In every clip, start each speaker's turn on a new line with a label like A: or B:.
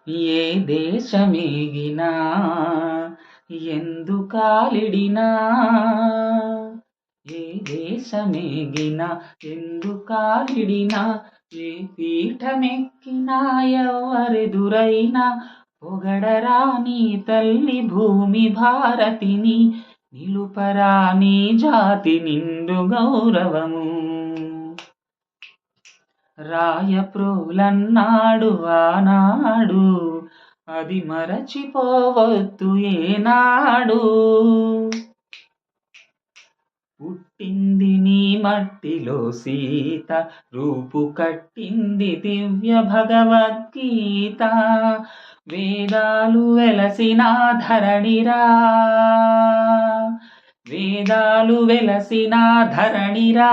A: ఏ దేశమేగినా ఎందుకాలిడినా ఏ దేశమేగినా ఎందుకాలిడినా ఏ పీఠమెక్కినా ఎవరెదురైనా పొగడరా నీ తల్లి భూమి భారతిని నిలుపరా నీ జాతి నిండు గౌరవము. రాయప్రోలన్నాడు ఆనాడు అది మరచిపోవద్దు ఏనాడు. పుట్టింది నీ మట్టిలో సీత, రూపు కట్టింది దివ్య భగవద్గీత. వేదాలు వెలసిన ధరణిరా, వేదాలు వెలసిన ధరణిరా,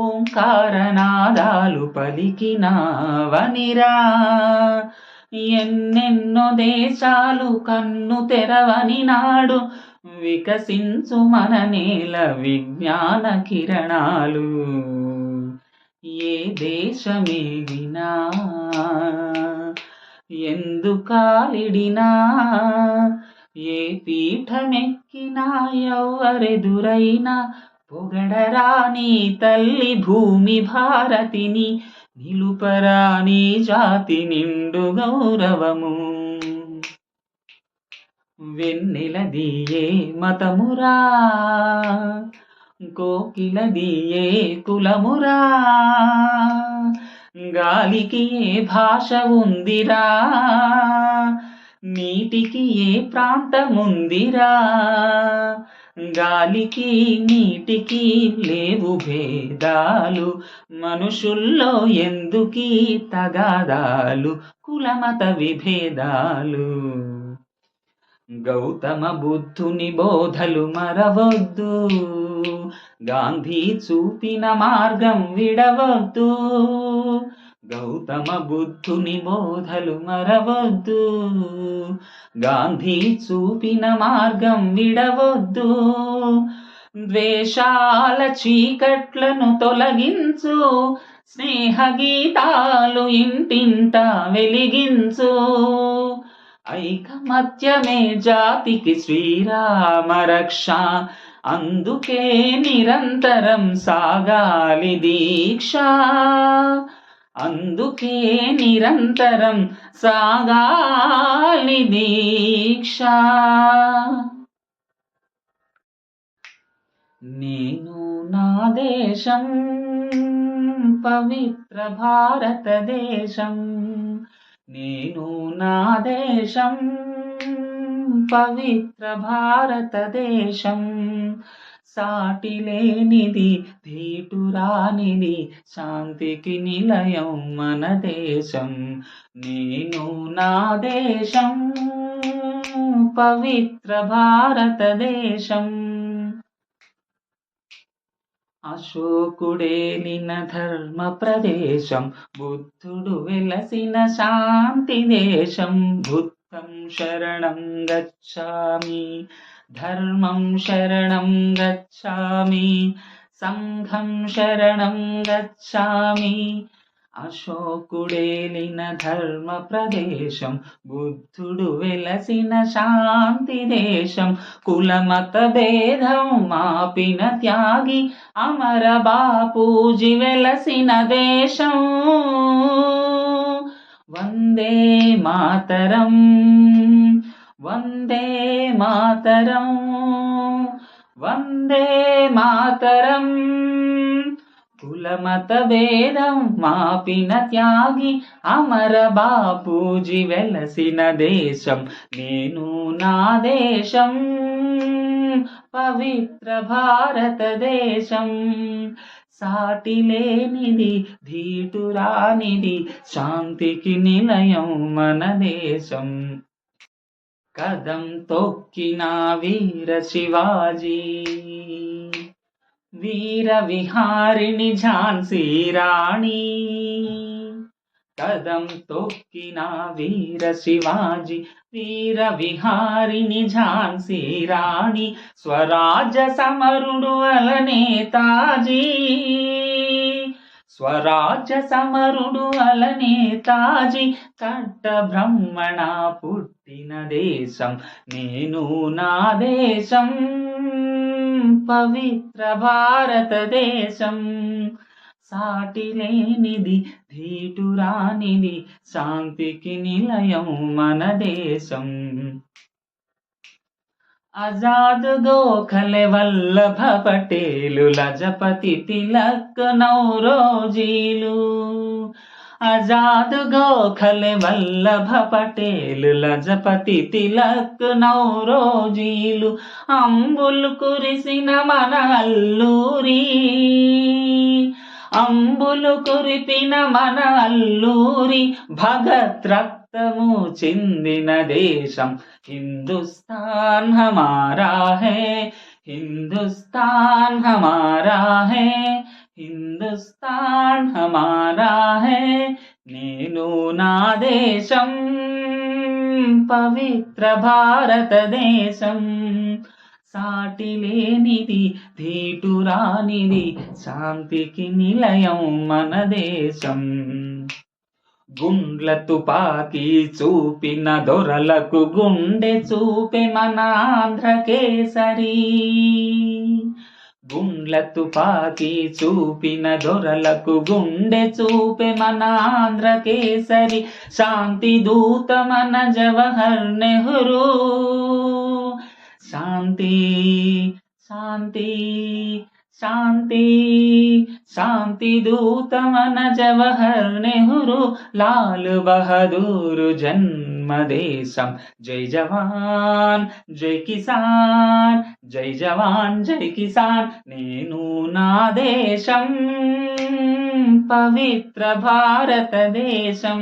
A: ఓంకారనాదాలు పలికినవనిరా. ఎన్నెన్నో దేశాలు కన్ను తెరవని నాడు వికసించు మన నేల విజ్ఞాన కిరణాలు. ఏ దేశమేగినా ఎందుకాలిడినా ఏ పీఠమెక్కినా ఎవరెదురైనా పొగడరా నీ తల్లి భూమి భారతిని నిలుపరా నీ జాతి నిండు గౌరవము. వెన్నెలదియే మతమురా, కోకిలదియే కులమురా, గాలికి ఏ భాష ఉందిరా, నీటికి ఏ ప్రాంతముందిరా, గాలికి నీటికి లేవు భేదాలు, మనుషుల్లో ఎందుకీ తగాదాలు, కులమత విభేదాలు. గౌతమ బుద్ధుని బోధలు మరవద్దు, గాంధీ చూపిన మార్గం విడవద్దు. గౌతమ బుద్ధుని బోధలు మరవద్దు, గాంధీ చూపిన మార్గం విడవద్దు. ద్వేషాల చీకట్లను తొలగించు, స్నేహ గీతాలు ఇంటింట వెలిగించు. ఐకమత్యమే జాతికి శ్రీరామ రక్ష, అందుకే నిరంతరం సాగాలి దీక్ష, అందుకే నిరంతరం సాగాలి దీక్ష. నేను నా దేశం పవిత్ర భారతదేశం, నేను నా దేశం పవిత్ర భారతదేశం. సాటి లేనిది ధీటురానిది శాంతికి నిలయం మన దేశం. నేను నా దేశం పవిత్ర భారతదేశం. అశోకుడేలిన ధర్మ ప్రదేశం, బుద్ధుడు వెలసిన శాంతి దేశం. బుద్ధం శరణం గచ్ఛామి, ధర్మం శరణం గచ్ఛామి, సంఘం శరణం గచ్ఛామి. అశోకుడేలిన ధర్మ ప్రదేశం, బుద్ధుడు వెలసిన శాంతి దేశం. కులమత భేదం మాపిన త్యాగి అమర బాపూజీ వెలసిన దేశం. వందే మాతరం, వందే మాతరం, వందే మాతరం. కులమత భేదం మాపిన త్యాగి అమర బాపూజీ వెలసిన దేశం. నేను నా దేశం పవిత్ర భారతదేశం. సాటి లేనిది ధీటురానిది శాంతికి నిలయం మన దేశం. కదం తొక్కిన వీర శివాజీ, వీర విహారిణి ఝాన్సీ రాణి. కదం తొక్కిన వీర శివాజీ, వీర విహారిణి ఝాన్సీ రాణి. స్వరాజ్య సమరుడు అల నేతాజీ, స్వరాజ్య సమరుడు అలనేతాజీ కట్ట బ్రహ్మణ పుట్టిన దేశం నేను నా దేశం పవిత్ర భారతదేశం. సాటి లేనిది ధీటురానిది శాంతికి నిలయం మన దేశం. ఆజాద్ గోఖలే వల్లభ పటేలు లజపతి తిలక్ నౌరోజీలు. ఆజాద్ గోఖలే వల్లభ పటేలు లజపతి తిలక్ నౌరోజీలు. అంబులు కురిసిన మన అల్లూరి అంబులు కురిపిన మన అల్లూరి భగత్ రక్తము చెందిన దేశం హిందుస్థాన్ హమారా హై హిందుస్థాన్ హమారా హై హిందుస్థాన్ హమారా హై. నేను నా దేశం పవిత్ర భారతదేశం. సాటి లేనిది ధీటురానిది శాంతికి నిలయం మన దేశం. గుండ్ల తుపాకీ చూపిన దొరలకు గుండె చూపే మన ఆంధ్రకేసరి. గుండ్ల తుపాకీ చూపిన దొరలకు గుండె చూపే మన ఆంధ్రకేసరి. శాంతి దూత మన జవహర్ నెహ్రూ. శాంతి శాంతి శాంతి శాంతి దూత మన జవహర్ నెహ్రూ. లాల్ బహదూర్ జన్మదేశం. జై జవాన్ జై కిసాన్ జై జవాన్ జై కిసాన్. నేను నా దేశం పవిత్ర భారతదేశం.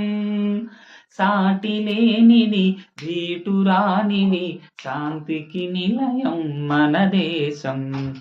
A: సాటి లేనిది ధీటురానిది శాంతికి నిలయం మన దేశం.